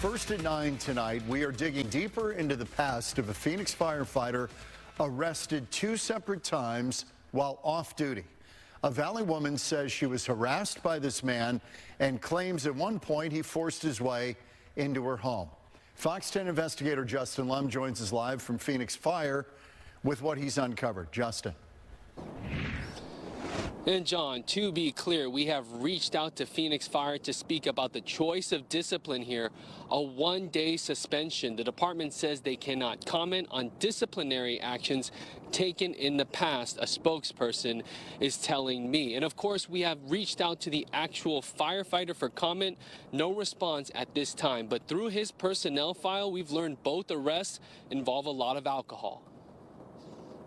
First at 9 tonight, we are digging deeper into the past of a Phoenix firefighter arrested 2 separate times while off duty. A Valley woman says she was harassed by this man and claims at one point he forced his way into her home. Fox 10 investigator Justin Lum joins us live from Phoenix Fire with what he's uncovered. Justin. And John, to be clear, we have reached out to Phoenix Fire to speak about the choice of discipline here, a 1-day suspension. The department says they cannot comment on disciplinary actions taken in the past, a spokesperson is telling me. And of course, we have reached out to the actual firefighter for comment. No response at this time, but through his personnel file, we've learned both arrests involve a lot of alcohol.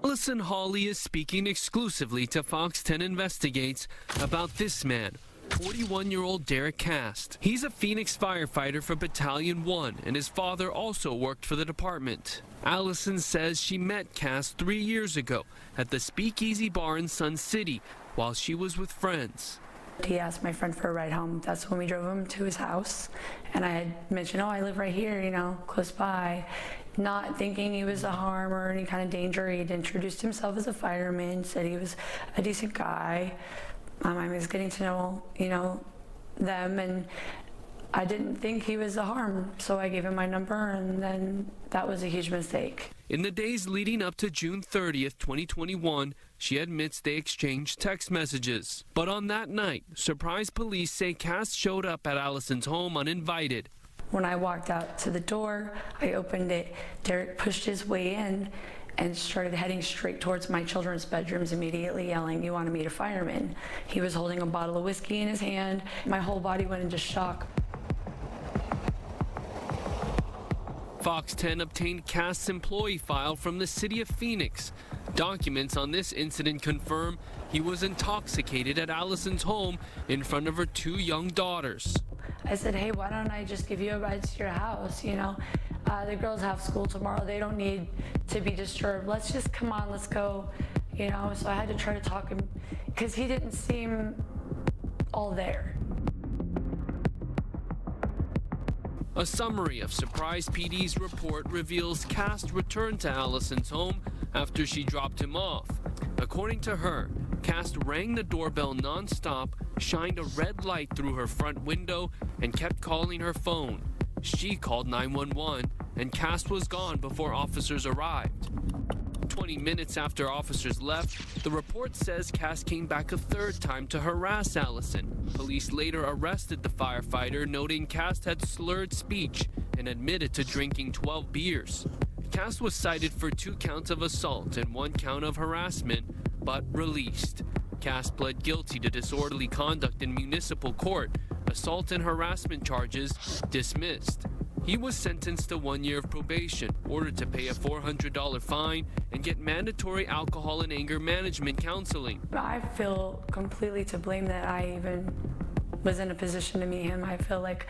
Allison Hawley is speaking exclusively to Fox 10 Investigates about this man, 41-year-old Derek Cast. He's a Phoenix firefighter for Battalion 1, and his father also worked for the department. Allison says she met Cast 3 years ago at the Speakeasy Bar in Sun City while she was with friends. He asked my friend for a ride home. That's when we drove him to his house. And I had mentioned, oh, I live right here, you know, close by. Not thinking he was a harm or any kind of danger. He'd introduced himself as a fireman, said he was a decent guy. I was getting to know, you know, them, and I didn't think he was a harm. So I gave him my number, and then that was a huge mistake. In the days leading up to June 30th, 2021, she admits they exchanged text messages. But on that night, surprise police say Cass showed up at Allison's home uninvited. When I walked out to the door, I opened it. Derek pushed his way in and started heading straight towards my children's bedrooms, immediately yelling, "You want to meet a fireman?" He was holding a bottle of whiskey in his hand. My whole body went into shock. Fox 10 obtained Cass's employee file from the city of Phoenix. Documents on this incident confirm he was intoxicated at Allison's home in front of her 2 young daughters. I said, hey, why don't I just give you a ride to your house? You know, the girls have school tomorrow. They don't need to be disturbed. Let's just come on, let's go. You know, so I had to try to talk him because he didn't seem all there. A summary of Surprise PD's report reveals Cass returned to Allison's home after she dropped him off. According to her, Cass rang the doorbell nonstop, shined a red light through her front window, and kept calling her phone. She called 911, and Cass was gone before officers arrived. 20 minutes after officers left, the report says Cass came back a 3rd time to harass Allison. Police later arrested the firefighter, noting Cass had slurred speech and admitted to drinking 12 beers. Cass was cited for 2 counts of assault and 1 count of harassment, but released. Cass pled guilty to disorderly conduct in municipal court, assault and harassment charges dismissed. He was sentenced to 1 year of probation, ordered to pay a $400 fine, and get mandatory alcohol and anger management counseling. I feel completely to blame that I even was in a position to meet him. I feel like,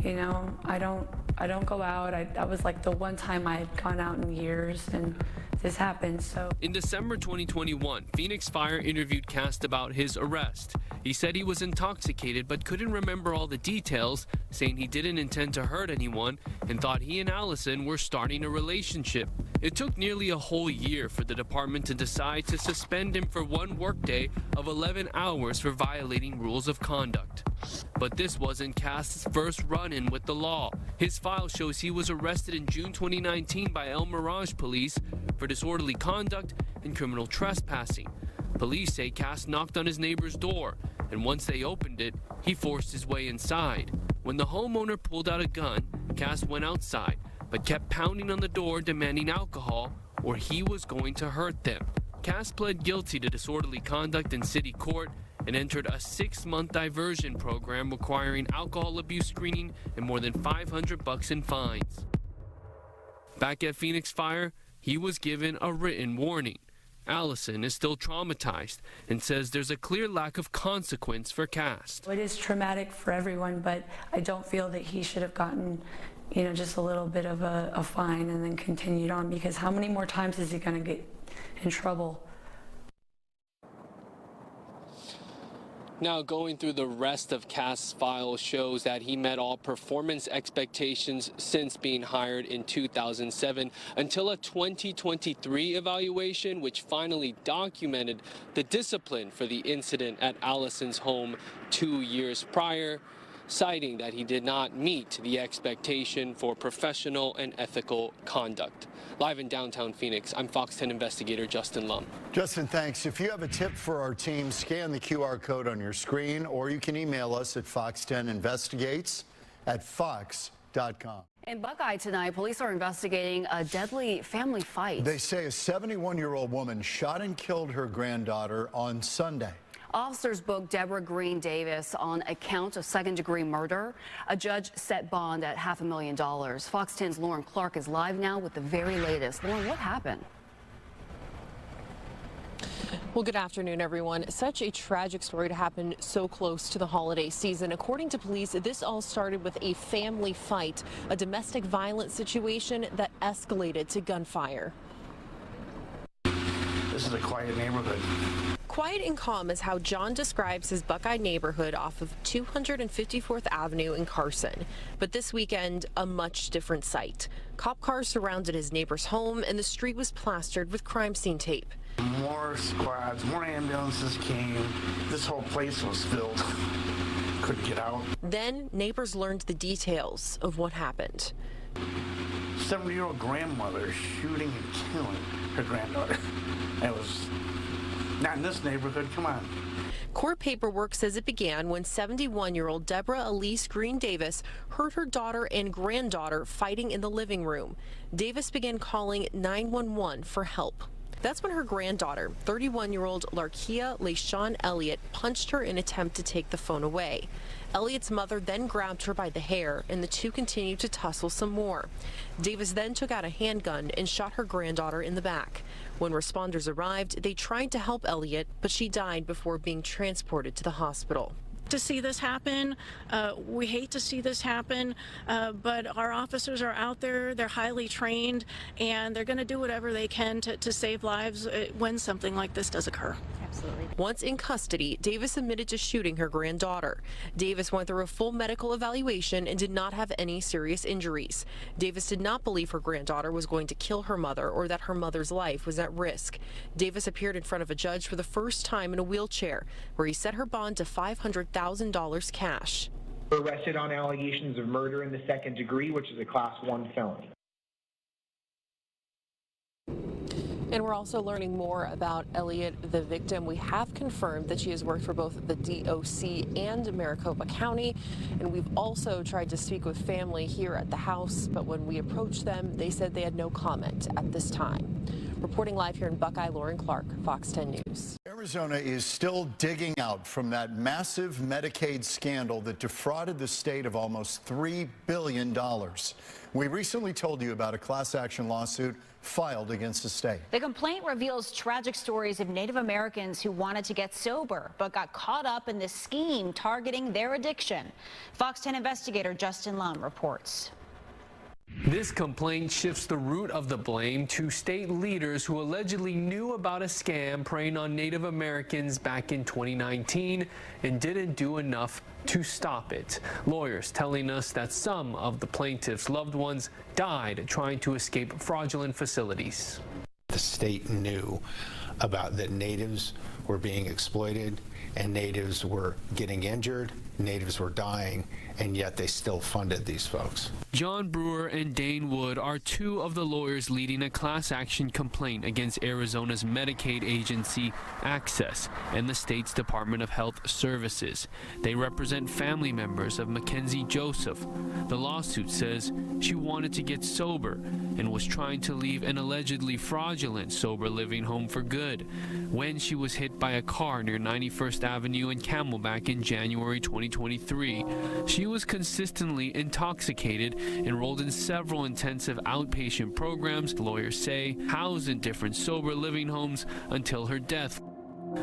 you know, I don't go out. That was like the one time I had gone out in years, and this happened. So in December 2021, Phoenix Fire interviewed Cass about his arrest. He said he was intoxicated but couldn't remember all the details, saying he didn't intend to hurt anyone and thought he and Allison were starting a relationship. It took nearly a whole year for the department to decide to suspend him for 1 workday of 11 hours for violating rules of conduct. But this wasn't Cass's first run-in with the law. His file shows he was arrested in June 2019 by El Mirage police for disorderly conduct and criminal trespassing. Police say Cass knocked on his neighbor's door, and once they opened it, he forced his way inside. When the homeowner pulled out a gun, Cass went outside, but kept pounding on the door demanding alcohol, or he was going to hurt them. Cass pled guilty to disorderly conduct in city court and entered a 6-month diversion program requiring alcohol abuse screening and more than $500 in fines. Back at Phoenix Fire, he was given a written warning. Allison is still traumatized and says there's a clear lack of consequence for Cass. it is traumatic for everyone, but I don't feel that he should have gotten, you know, just a little bit of a fine and then continued on, because how many more times is he going to get in trouble? Now, going through the rest of Cass's file shows that he met all performance expectations since being hired in 2007 until a 2023 evaluation, which finally documented the discipline for the incident at Allison's home 2 years prior, citing that he did not meet the expectation for professional and ethical conduct. Live in downtown Phoenix, I'm Fox 10 investigator Justin Lum. Justin, thanks. If you have a tip for our team, scan the QR code on your screen, or you can email us at fox10investigates@fox.com. In Buckeye tonight, police are investigating a deadly family fight. They say a 71-year-old woman shot and killed her granddaughter on Sunday. Officers booked Deborah Green Davis on a count of second-degree murder. A judge set bond at $500,000. Fox 10's Lauren Clark is live now with the very latest. Lauren, what happened? Well, good afternoon, everyone. Such a tragic story to happen so close to the holiday season. According to police, this all started with a family fight, a domestic violence situation that escalated to gunfire. This is a quiet neighborhood. Quiet and calm is how John describes his Buckeye neighborhood off of 254th Avenue in Carson. But this weekend, a much different sight. Cop cars surrounded his neighbor's home, and the street was plastered with crime scene tape. More squads, more ambulances came. This whole place was filled. Couldn't get out. Then neighbors learned the details of what happened. 70-year-old grandmother shooting and killing her granddaughter. It was not in this neighborhood, come on. Court paperwork says it began when 71-year-old Deborah Elise Green Davis heard her daughter and granddaughter fighting in the living room. Davis began calling 911 for help. That's when her granddaughter, 31-year-old Larkia LaShawn Elliott, punched her in an attempt to take the phone away. Elliott's mother then grabbed her by the hair, and the two continued to tussle some more. Davis then took out a handgun and shot her granddaughter in the back. When responders arrived, they tried to help Elliott, but she died before being transported to the hospital. To see this happen, we hate to see this happen, but our officers are out there, they're highly trained, and they're going to do whatever they can to save lives when something like this does occur. Absolutely. Once in custody, Davis admitted to shooting her granddaughter. Davis went through a full medical evaluation and did not have any serious injuries. Davis did not believe her granddaughter was going to kill her mother or that her mother's life was at risk. Davis appeared in front of a judge for the first time in a wheelchair, where he set her bond to $500,000 cash. Arrested on allegations of murder in the second degree, which is a Class 1 felony. And we're also learning more about Elliott, the victim. We have confirmed that she has worked for both the DOC and Maricopa County. And we've also tried to speak with family here at the house, but when we approached them, they said they had no comment at this time. Reporting live here in Buckeye, Lauren Clark, Fox 10 News. Arizona is still digging out from that massive Medicaid scandal that defrauded the state of almost $3 billion. We recently told you about a class action lawsuit filed against the state. The complaint reveals tragic stories of Native Americans who wanted to get sober but got caught up in this scheme targeting their addiction. Fox 10 investigator Justin Lum reports. This complaint shifts the root of the blame to state leaders who allegedly knew about a scam preying on Native Americans back in 2019 and didn't do enough to stop it. Lawyers telling us that some of the plaintiffs' loved ones died trying to escape fraudulent facilities. The state knew about that natives were being exploited and natives were getting injured, natives were dying, and yet they still funded these folks. John Brewer and Dane Wood are two of the lawyers leading a class action complaint against Arizona's Medicaid agency, Access, and the state's Department of Health Services. They represent family members of Mackenzie Joseph. The lawsuit says she wanted to get sober and was trying to leave an allegedly fraudulent sober living home for good when she was hit by a car near 91st Avenue in Camelback in January 2023. She was consistently intoxicated, enrolled in several intensive outpatient programs, lawyers say, housed in different sober living homes until her death.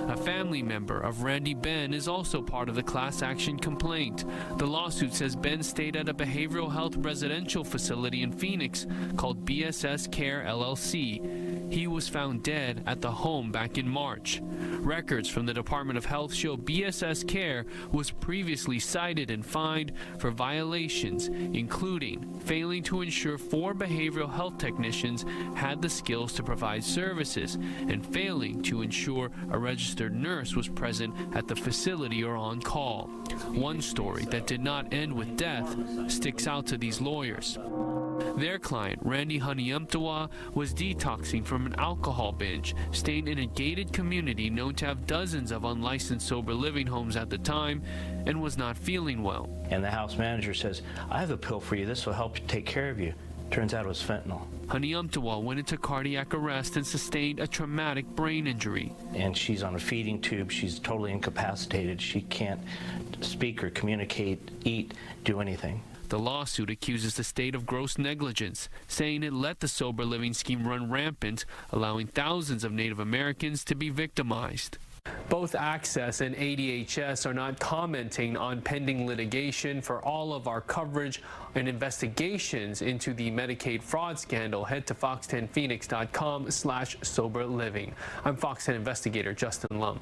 A family member of Randy Ben is also part of the class action complaint. The lawsuit says Ben stayed at a behavioral health residential facility in Phoenix called BSS Care LLC. He was found dead at the home back in March. Records from the Department of Health show BSS Care was previously cited and fined for violations, including failing to ensure 4 behavioral health technicians had the skills to provide services and failing to ensure a registered nurse was present at the facility or on call. One story that did not end with death sticks out to these lawyers. Their client, Randy Honeyumtawa, was detoxing from an alcohol binge, staying in a gated community known to have dozens of unlicensed sober living homes at the time, and was not feeling well. And the house manager says, I have a pill for you, this will help take care of you. Turns out it was fentanyl. Honeyumtawa went into cardiac arrest and sustained a traumatic brain injury. And she's on a feeding tube, she's totally incapacitated, she can't speak or communicate, eat, do anything. The lawsuit accuses the state of gross negligence, saying it let the sober living scheme run rampant, allowing thousands of Native Americans to be victimized. Both Access and ADHS are not commenting on pending litigation. For all of our coverage and investigations into the Medicaid fraud scandal, head to fox10phoenix.com/soberliving. I'm Fox 10 investigator Justin Lum.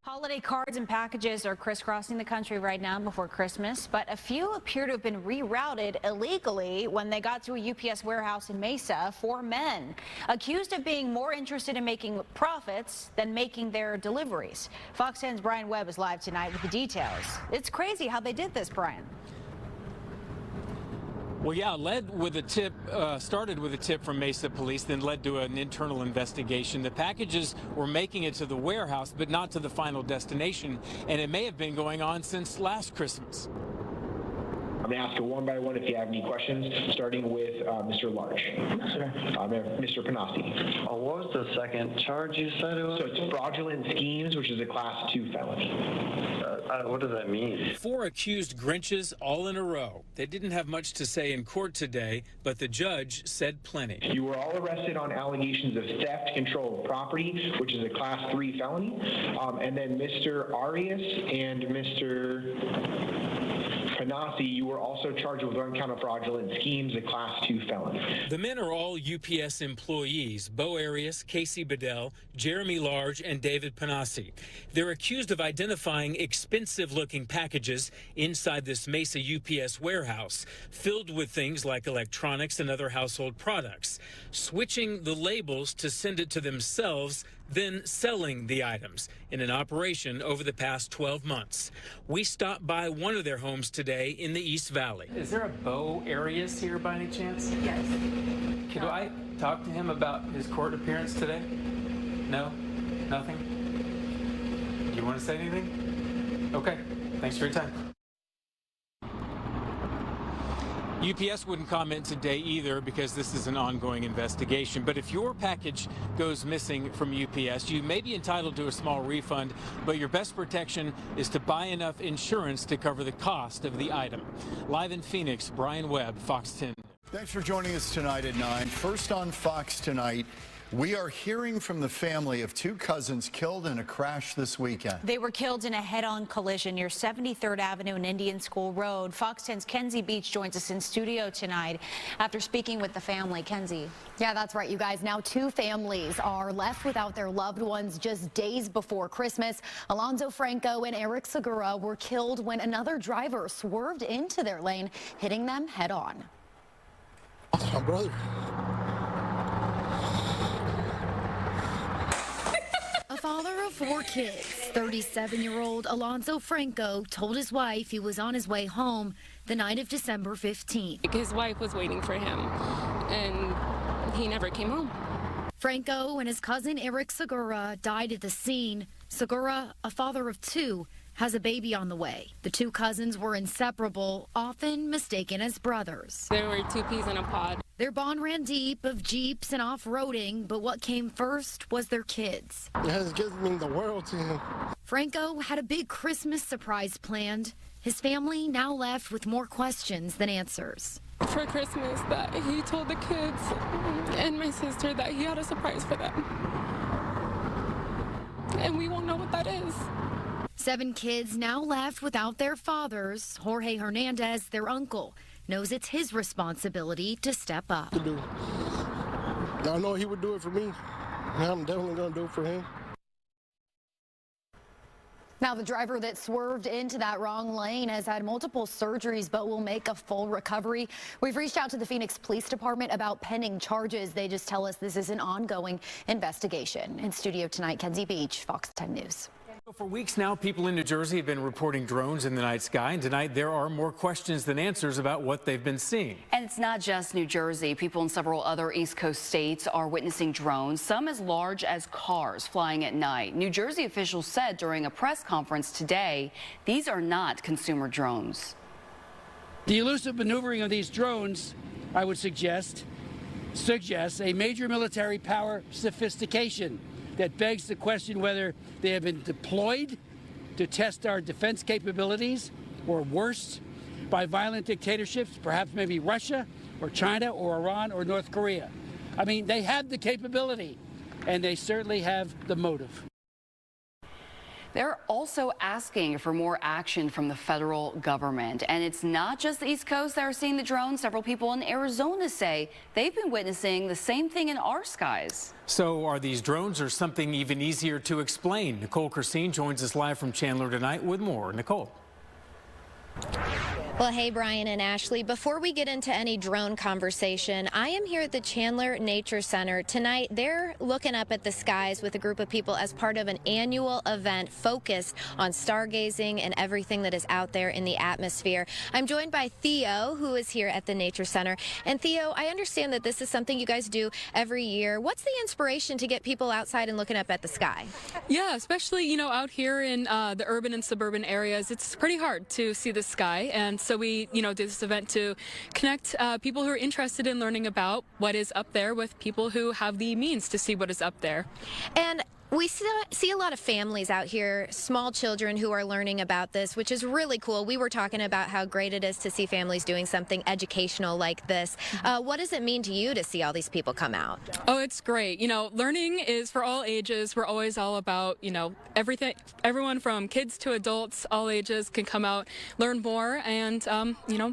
Holiday cards and packages are crisscrossing the country right now before Christmas, but a few appear to have been rerouted illegally when they got to a UPS warehouse in Mesa. 4 men accused of being more interested in making profits than making their deliveries. Fox 10's Brian Webb is live tonight with the details. It's crazy how they did this, Brian. Well, yeah, started with a tip from Mesa Police, then led to an internal investigation. The packages were making it to the warehouse, but not to the final destination, and it may have been going on since last Christmas. I'm going to ask you one by one if you have any questions, starting with Mr. Large. Sir. Mr. Panasi. What was the second charge you said it was? So it's fraudulent schemes, which is a Class 2 felony. What does that mean? 4 accused Grinches all in a row. They didn't have much to say in court today, but the judge said plenty. You were all arrested on allegations of theft, control of property, which is a Class 3 felony. And then Mr. Arias and Mr. Panasi, you were also charged with 1 count of fraudulent schemes, a Class 2 felony. The men are all UPS employees: Bo Arias, Casey Bedell, Jeremy Large, and David Panasi. They're accused of identifying expensive-looking packages inside this Mesa UPS warehouse, filled with things like electronics and other household products, switching the labels to send it to themselves, then selling the items in an operation over the past 12 months. We stopped by one of their homes today in the East Valley. Is there a Bo Arias here by any chance? Yes. Could I talk to him about his court appearance today? No? Nothing? Do you want to say anything? Okay. Thanks for your time. UPS wouldn't comment today either because this is an ongoing investigation. But if your package goes missing from UPS, you may be entitled to a small refund, but your best protection is to buy enough insurance to cover the cost of the item. Live in Phoenix, Brian Webb, Fox 10. Thanks for joining us tonight at 9. First on Fox Tonight, we are hearing from the family of 2 cousins killed in a crash this weekend. They were killed in a head-on collision near 73rd Avenue and Indian School Road. Fox 10's Kenzie Beach joins us in studio tonight after speaking with the family. Kenzie. Yeah, that's right, you guys. Now 2 families are left without their loved ones just days before Christmas. Alonzo Franco and Eric Segura were killed when another driver swerved into their lane, hitting them head-on. That's my brother. A father of 4 kids, 37-year-old Alonzo Franco told his wife he was on his way home the night of December 15th. His wife was waiting for him, and he never came home. Franco and his cousin Eric Segura died at the scene. Segura, a father of 2, has a baby on the way. The 2 cousins were inseparable, often mistaken as brothers. There were 2 peas in a pod. Their bond ran deep of Jeeps and off-roading, but what came first was their kids. It has given the world to him. Franco had a big Christmas surprise planned. His family now left with more questions than answers. For Christmas, that he told the kids and my sister that he had a surprise for them. And we won't know what that is. 7 kids now left without their fathers. Jorge Hernandez, their uncle, knows it's his responsibility to step up. I know he would do it for me. I'm definitely going to do it for him. Now, the driver that swerved into that wrong lane has had multiple surgeries but will make a full recovery. We've reached out to the Phoenix Police Department about pending charges. They just tell us this is an ongoing investigation. In studio tonight, Kenzie Beach, Fox 10 News. For weeks now, people in New Jersey have been reporting drones in the night sky, and tonight there are more questions than answers about what they've been seeing. And it's not just New Jersey. People in several other East Coast states are witnessing drones, some as large as cars flying at night. New Jersey officials said during a press conference today, these are not consumer drones. The elusive maneuvering of these drones, I would suggest a major military power sophistication that begs the question whether they have been deployed to test our defense capabilities, or worse, by violent dictatorships, perhaps maybe Russia or China or Iran or North Korea. I mean, they have the capability, and they certainly have the motive. They're also asking for more action from the federal government. And it's not just the East Coast that are seeing the drones. Several people in Arizona say they've been witnessing the same thing in our skies. So are these drones or something even easier to explain? Nicole Christine joins us live from Chandler tonight with more. Nicole. Well, hey, Brian and Ashley, before we get into any drone conversation, I am here at the Chandler Nature Center. Tonight, they're looking up at the skies with a group of people as part of an annual event focused on stargazing and everything that is out there in the atmosphere. I'm joined by Theo, who is here at the Nature Center. And Theo, I understand that this is something you guys do every year. What's the inspiration to get people outside and looking up at the sky? Yeah, especially, out here in the urban and suburban areas, it's pretty hard to see the sky. And so we, do this event to connect people who are interested in learning about what is up there with people who have the means to see what is up there. And we see a lot of families out here, small children who are learning about this, which is really cool. We were talking about how great it is to see families doing something educational like this. What does it mean to you to see all these people come out? Oh, it's great. Learning is for all ages. We're always all about, everything. Everyone from kids to adults, all ages can come out, learn more, and,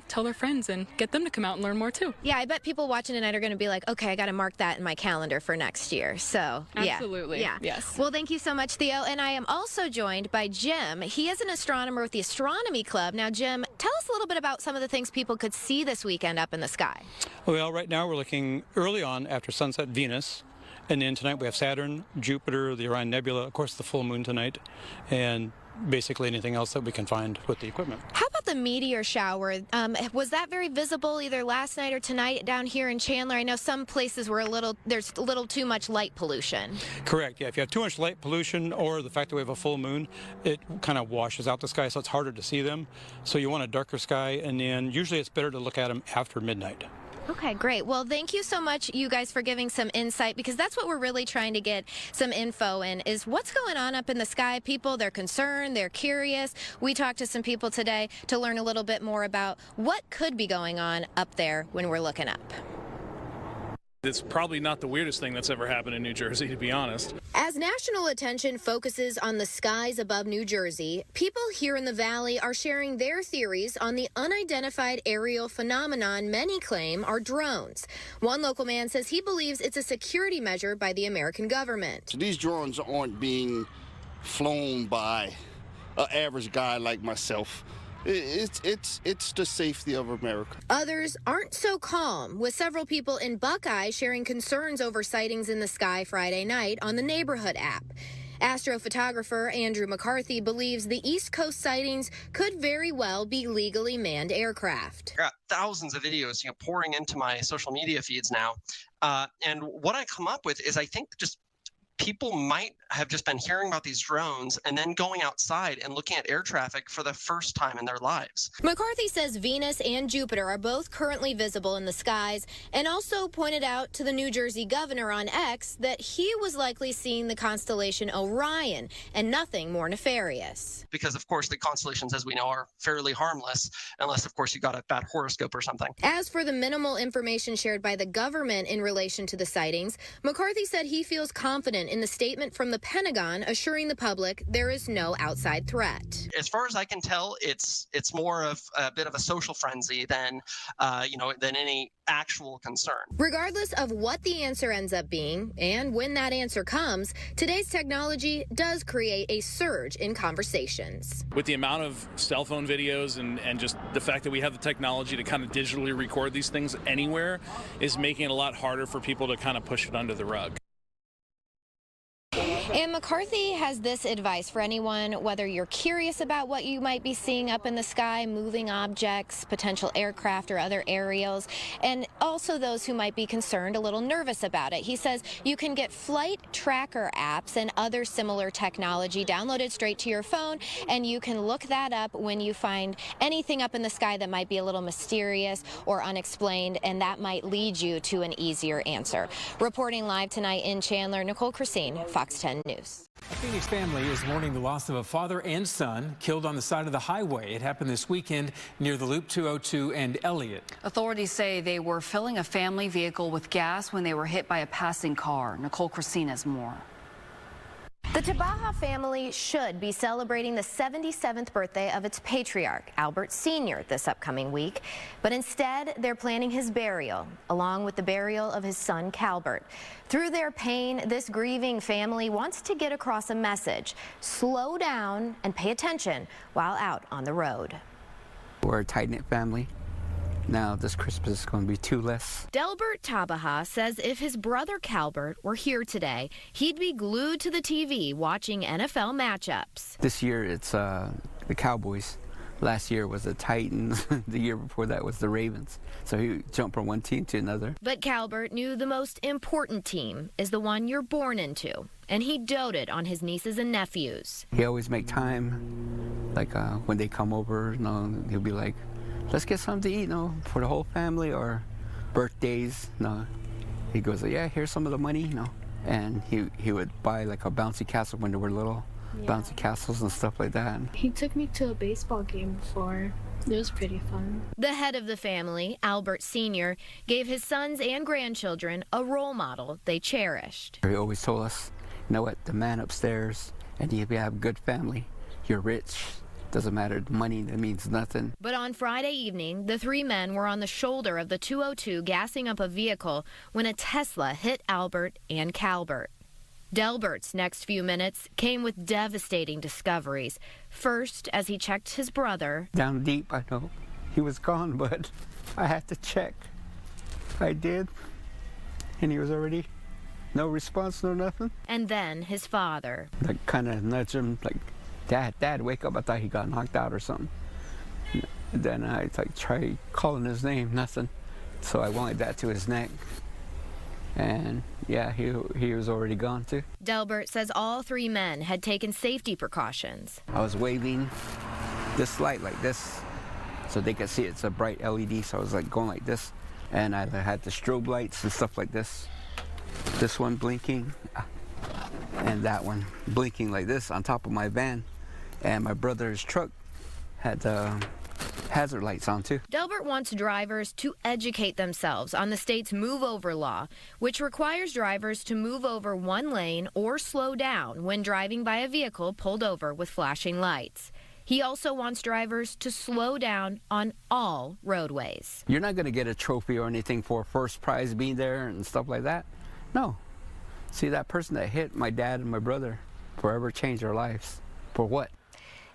tell their friends and get them to come out and learn more too. Yeah, I bet people watching tonight are going to be like, okay, I got to mark that in my calendar for next year. So, yeah. Absolutely. Yeah. Yes. Well, thank you so much, Theo. And I am also joined by Jim. He is an astronomer with the Astronomy Club. Now, Jim, tell us a little bit about some of the things people could see this weekend up in the sky. Well, right now we're looking early on after sunset Venus. And then tonight we have Saturn, Jupiter, the Orion Nebula, of course the full moon tonight, and basically anything else that we can find with the equipment. How about the meteor shower? Was that very visible either last night or tonight down here in Chandler? I know some places were there's a little too much light pollution. Correct, yeah. If you have too much light pollution or the fact that we have a full moon, it kind of washes out the sky, so it's harder to see them. So you want a darker sky, and then usually it's better to look at them after midnight. Okay, great. Well, thank you so much, you guys, for giving some insight, because that's what we're really trying to get some info in, is what's going on up in the sky. People, they're concerned, they're curious. We talked to some people today to learn a little bit more about what could be going on up there when we're looking up. It's probably not the weirdest thing that's ever happened in New Jersey, to be honest. As national attention focuses on the skies above New Jersey, people here in the valley are sharing their theories on the unidentified aerial phenomenon many claim are drones. One local man says he believes it's a security measure by the American government. These drones aren't being flown by an average guy like myself. It's the safety of America. Others aren't so calm, with several people in Buckeye sharing concerns over sightings in the sky Friday night on the Neighborhood app. Astrophotographer Andrew McCarthy believes the East Coast sightings could very well be legally manned aircraft. I got thousands of videos pouring into my social media feeds now. And what I come up with is I think just people might have just been hearing about these drones and then going outside and looking at air traffic for the first time in their lives. McCarthy says Venus and Jupiter are both currently visible in the skies, and also pointed out to the New Jersey governor on X that he was likely seeing the constellation Orion and nothing more nefarious. Because, of course, the constellations, as we know, are fairly harmless, unless, of course, you got a bad horoscope or something. As for the minimal information shared by the government in relation to the sightings, McCarthy said he feels confident in the statement from the the Pentagon assuring the public there is no outside threat. As far as I can tell, it's more of a bit of a social frenzy than than any actual concern. Regardless of what the answer ends up being, and when that answer comes, today's technology does create a surge in conversations. With the amount of cell phone videos and just the fact that we have the technology to kind of digitally record these things anywhere is making it a lot harder for people to kind of push it under the rug. And McCarthy has this advice for anyone, whether you're curious about what you might be seeing up in the sky, moving objects, potential aircraft or other aerials, and also those who might be concerned, a little nervous about it. He says you can get flight tracker apps and other similar technology downloaded straight to your phone, and you can look that up when you find anything up in the sky that might be a little mysterious or unexplained, and that might lead you to an easier answer. Reporting live tonight in Chandler, Nicole Christine, Fox 10 News. A Phoenix family is mourning the loss of a father and son killed on the side of the highway. It happened this weekend near the Loop 202 and Elliott. Authorities say they were filling a family vehicle with gas when they were hit by a passing car. Nicole Christine has more. The Tabaja family should be celebrating the 77th birthday of its patriarch, Albert Sr., this upcoming week. But instead, they're planning his burial, along with the burial of his son, Calbert. Through their pain, this grieving family wants to get across a message: slow down and pay attention while out on the road. We're a tight-knit family. Now this Christmas is going to be two less. Delbert Tabaja says if his brother Calbert were here today, he'd be glued to the TV watching NFL matchups. This year it's the Cowboys. Last year was the Titans. The year before that was the Ravens. So he jumped from one team to another. But Calbert knew the most important team is the one you're born into, and he doted on his nieces and nephews. He always make time, like when they come over, he'll be like, let's get something to eat, for the whole family, or birthdays. He goes, yeah, here's some of the money, and he would buy like a bouncy castle when they were little, bouncy castles and stuff like that. He took me to a baseball game before. It was pretty fun. The head of the family, Albert Sr., gave his sons and grandchildren a role model they cherished. He always told us, you know what, the man upstairs, and you have a good family, you're rich. Doesn't matter, money, that means nothing. But on Friday evening, the three men were on the shoulder of the 202 gassing up a vehicle when a Tesla hit Albert and Calbert. Delbert's next few minutes came with devastating discoveries. First, as he checked his brother. Down deep, I know. He was gone, but I had to check. I did. And he was already no response, no nothing. And then his father. Like kind of nudged him, like, Dad, wake up. I thought he got knocked out or something. And then I tried calling his name, nothing. So I wanted that to his neck. And yeah, he was already gone too. Delbert says all three men had taken safety precautions. I was waving this light like this so they could see it's a bright LED. So I was like going like this. And I had the strobe lights and stuff like this. This one blinking and that one blinking like this on top of my van. And my brother's truck had hazard lights on too. Delbert wants drivers to educate themselves on the state's move over law, which requires drivers to move over one lane or slow down when driving by a vehicle pulled over with flashing lights. He also wants drivers to slow down on all roadways. You're not going to get a trophy or anything for first prize being there and stuff like that. No. See, that person that hit my dad and my brother forever changed their lives. For what?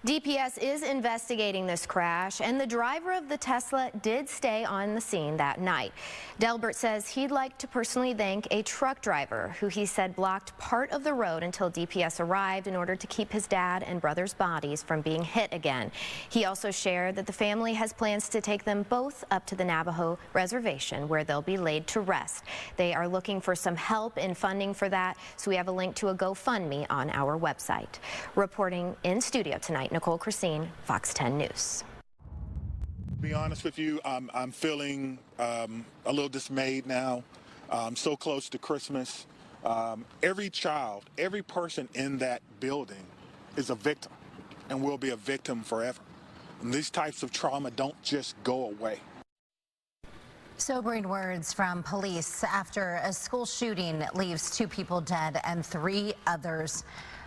DPS is investigating this crash, and the driver of the Tesla did stay on the scene that night. Delbert says he'd like to personally thank a truck driver who he said blocked part of the road until DPS arrived in order to keep his dad and brother's bodies from being hit again. He also shared that the family has plans to take them both up to the Navajo reservation where they'll be laid to rest. They are looking for some help in funding for that, so we have a link to a GoFundMe on our website. Reporting in studio tonight, Nicole Christine, Fox 10 News. To be honest with you, I'm feeling a little dismayed now. So close to Christmas. Every child, every person in that building is a victim and will be a victim forever. And these types of trauma don't just go away. Sobering words from police after a school shooting leaves 2 people dead and 3 others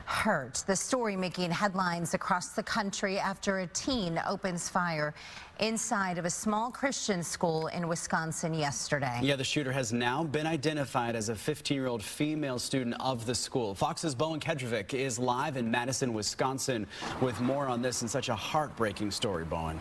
hurt. The story making headlines across the country after a teen opens fire inside of a small Christian school in Wisconsin yesterday. Yeah, the shooter has now been identified as a 15-year-old female student of the school. Fox's Bowen Kedrovic is live in Madison, Wisconsin with more on this and such a heartbreaking story, Bowen.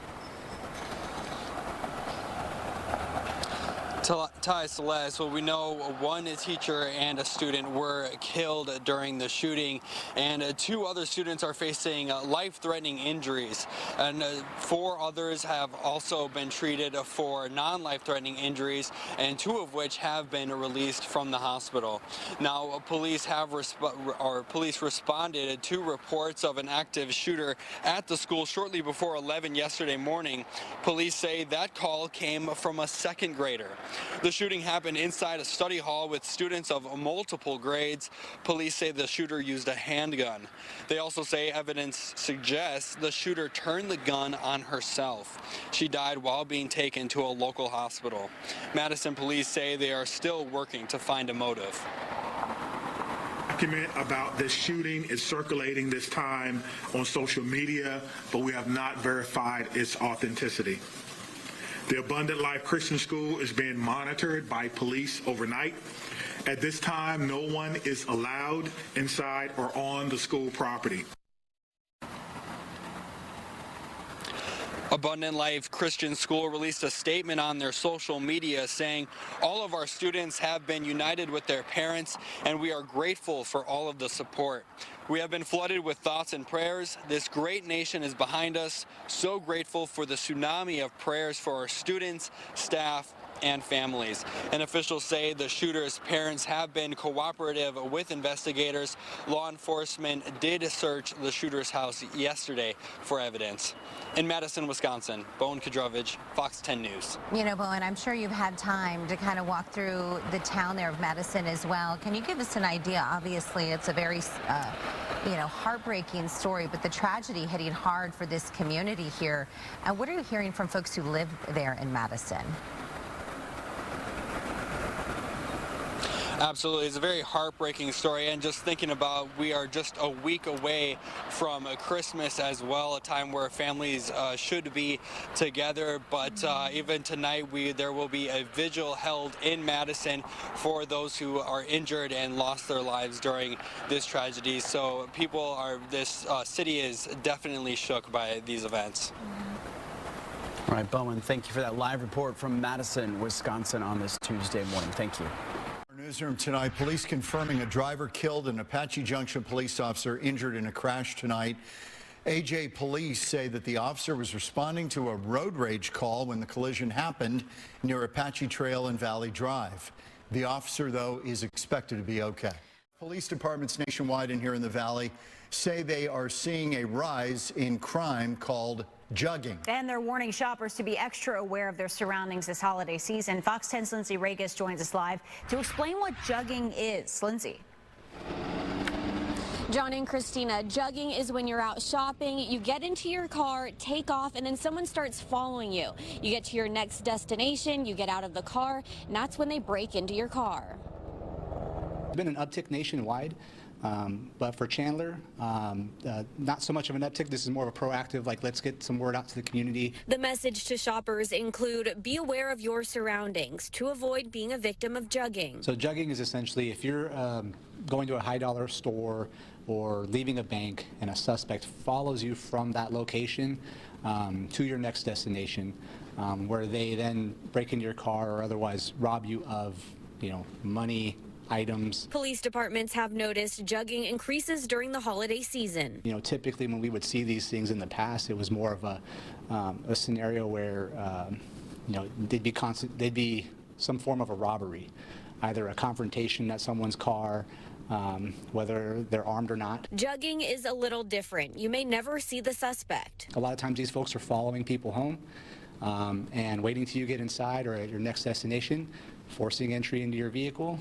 Ty Celeste, well, we know one teacher and a student were killed during the shooting, and 2 other students are facing life-threatening injuries, and 4 others have also been treated for non-life-threatening injuries, and 2 of which have been released from the hospital. Now, police responded to reports of an active shooter at the school shortly before 11 yesterday morning. Police say that call came from a 2nd grader. The shooting happened inside a study hall with students of multiple grades. Police say the shooter used a handgun. They also say evidence suggests the shooter turned the gun on herself. She died while being taken to a local hospital. Madison police say they are still working to find a motive. Document about this shooting is circulating this time on social media, but we have not verified its authenticity. The Abundant Life Christian School is being monitored by police overnight. At this time, no one is allowed inside or on the school property. Abundant Life Christian School released a statement on their social media saying, "All of our students have been united with their parents, and we are grateful for all of the support. We have been flooded with thoughts and prayers. This great nation is behind us. So grateful for the tsunami of prayers for our students, staff, and families." And officials say the shooter's parents have been cooperative with investigators. Law enforcement did search the shooter's house yesterday for evidence. In Madison, Wisconsin, Bowen Kedrovic, Fox 10 News. You know, Bowen, I'm sure you've had time to kind of walk through the town there of Madison as well. Can you give us an idea? Obviously, it's a very, heartbreaking story, but the tragedy hitting hard for this community here. What are you hearing from folks who live there in Madison? Absolutely. It's a very heartbreaking story, and just thinking about we are just a week away from Christmas as well, a time where families should be together, but even tonight there will be a vigil held in Madison for those who are injured and lost their lives during this tragedy. So this city is definitely shook by these events. All right, Bowen, thank you for that live report from Madison, Wisconsin on this Tuesday morning. Thank you. Newsroom tonight, police confirming a driver killed and an Apache Junction police officer injured in a crash tonight. AJ police say that the officer was responding to a road rage call when the collision happened near Apache Trail and Valley Drive. The officer, though, is expected to be okay. Police departments nationwide and here in the Valley say they are seeing a rise in crime called jugging. And they're warning shoppers to be extra aware of their surroundings this holiday season. Fox 10's Lindsay Regas joins us live to explain what jugging is. Lindsay. John and Christina, jugging is when you're out shopping, you get into your car, take off, and then someone starts following you. You get to your next destination, you get out of the car, and that's when they break into your car. It's been an uptick nationwide. But for Chandler, not so much of an uptick. This is more of a proactive, like, let's get some word out to the community. The message to shoppers include be aware of your surroundings to avoid being a victim of jugging. So jugging is essentially if you're going to a high dollar store or leaving a bank and a suspect follows you from that location to your next destination, where they then break into your car or otherwise rob you of, money, items. Police departments have noticed jugging increases during the holiday season. Typically when we would see these things in the past, it was more of a scenario where, they'd be some form of a robbery, either a confrontation at someone's car, whether they're armed or not. Jugging is a little different. You may never see the suspect. A lot of times these folks are following people home and waiting till you get inside or at your next destination, forcing entry into your vehicle,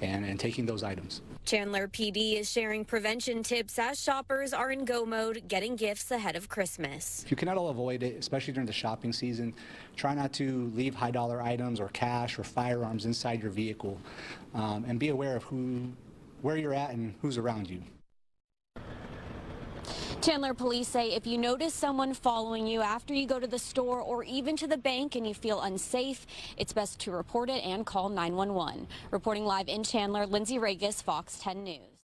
and taking those items. Chandler PD is sharing prevention tips as shoppers are in go mode, getting gifts ahead of Christmas. If you can at all avoid it, especially during the shopping season, try not to leave high dollar items or cash or firearms inside your vehicle, and be aware of where you're at and who's around you. Chandler police say if you notice someone following you after you go to the store or even to the bank and you feel unsafe, it's best to report it and call 911. Reporting live in Chandler, Lindsay Regis, Fox 10 News.